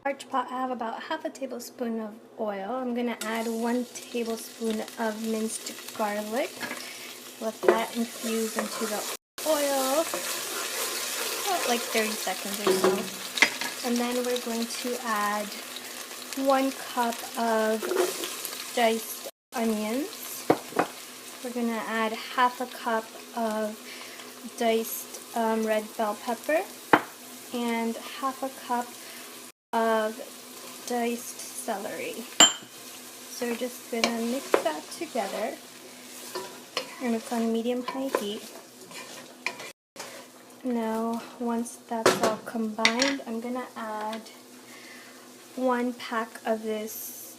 Large pot, I have about half a tablespoon of oil. I'm going to add 1 tablespoon of minced garlic. Let that infuse into the oil for like 30 seconds or so. And then we're going to add 1 cup of diced onions. We're going to add half a cup of diced red bell pepper and half a cup of diced celery. So we're just going to mix that together, and it's on medium-high heat. Now, once that's all combined, I'm going to add 1 pack of this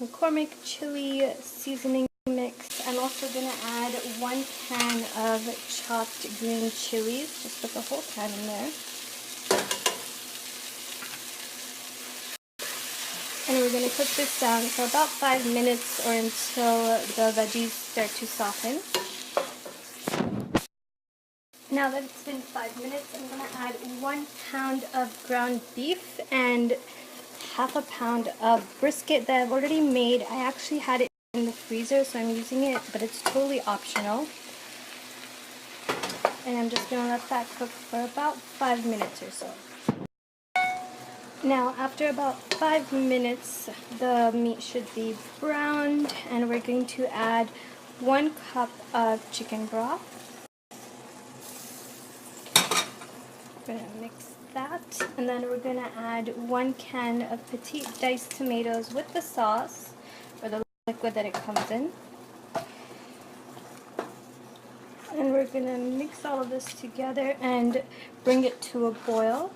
McCormick chili seasoning mix. I'm also going to add 1 can of chopped green chilies. Just put the whole can in there. And we're going to cook this down for about 5 minutes or until the veggies start to soften. Now that it's been 5 minutes, I'm going to add 1 pound of ground beef and half a pound of brisket that I've already made. I actually had it in the freezer, so I'm using it, but it's totally optional. And I'm just going to let that cook for about 5 minutes or so. Now, after about 5 minutes, the meat should be browned, and we're going to add 1 cup of chicken broth. We're going to mix that, and then we're going to add 1 can of petite diced tomatoes with the sauce, or the liquid that it comes in. And we're going to mix all of this together and bring it to a boil.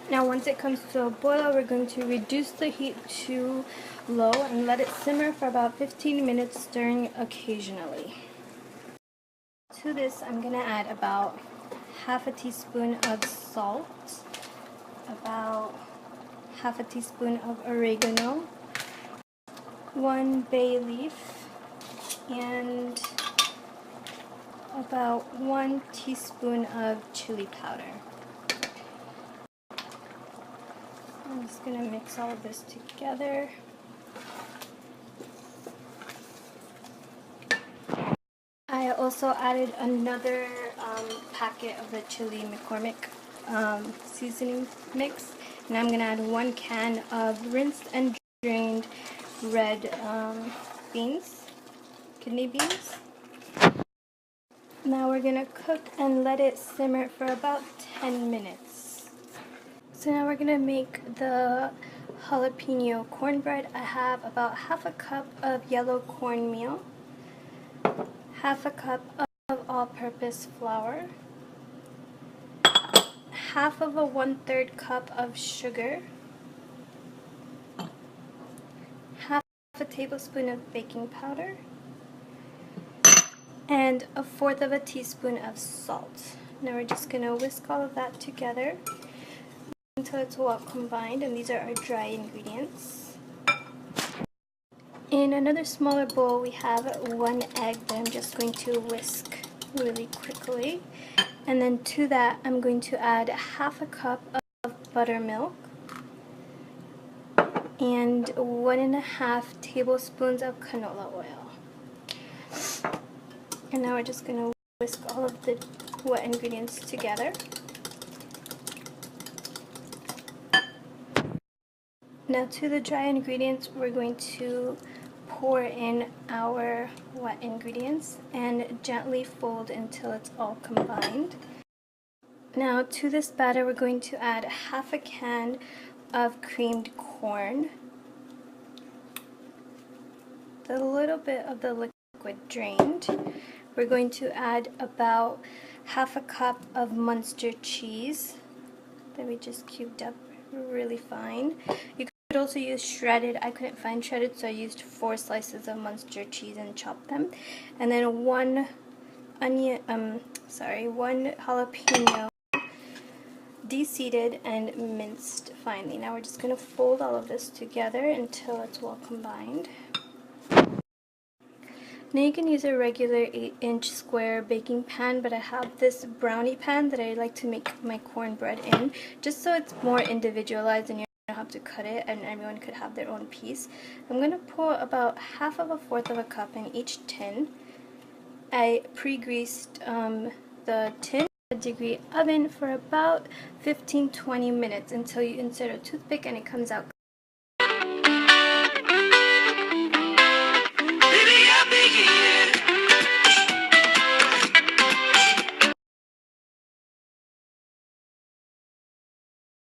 Now once it comes to a boil, we're going to reduce the heat to low and let it simmer for about 15 minutes, stirring occasionally. To this, I'm going to add about half a teaspoon of salt, about half a teaspoon of oregano, 1 bay leaf, and about 1 teaspoon of chili powder. I'm just going to mix all of this together. I also added another packet of the chili McCormick seasoning mix, and I'm going to add 1 can of rinsed and drained red kidney beans. Now we're going to cook and let it simmer for about 10 minutes. So now we're going to make the jalapeno cornbread. I have about half a cup of yellow cornmeal, half a cup of all-purpose flour, half of a 1/3 cup of sugar, half a tablespoon of baking powder, and 1/4 of a teaspoon of salt. Now we're just going to whisk all of that together until it's well combined, and these are our dry ingredients. In another smaller bowl, we have 1 egg that I'm just going to whisk really quickly. And then to that, I'm going to add half a cup of buttermilk and 1.5 tablespoons of canola oil. And now we're just going to whisk all of the wet ingredients together. Now to the dry ingredients, we're going to pour in our wet ingredients and gently fold until it's all combined. Now to this batter, we're going to add half a can of creamed corn, a little bit of the liquid drained. We're going to add about half a cup of Munster cheese that we just cubed up really fine. You could also use shredded. I couldn't find shredded, so I used 4 slices of Munster cheese and chopped them. And then 1 jalapeno de-seeded and minced finely. Now we're just going to fold all of this together until it's well combined. Now you can use a regular 8-inch square baking pan, but I have this brownie pan that I like to make my cornbread in, just so it's more individualized and you don't have to cut it and everyone could have their own piece. I'm going to pour about 1/4 of a cup in each tin. I pre-greased the tin in a degree oven for about 15-20 minutes until you insert a toothpick and it comes out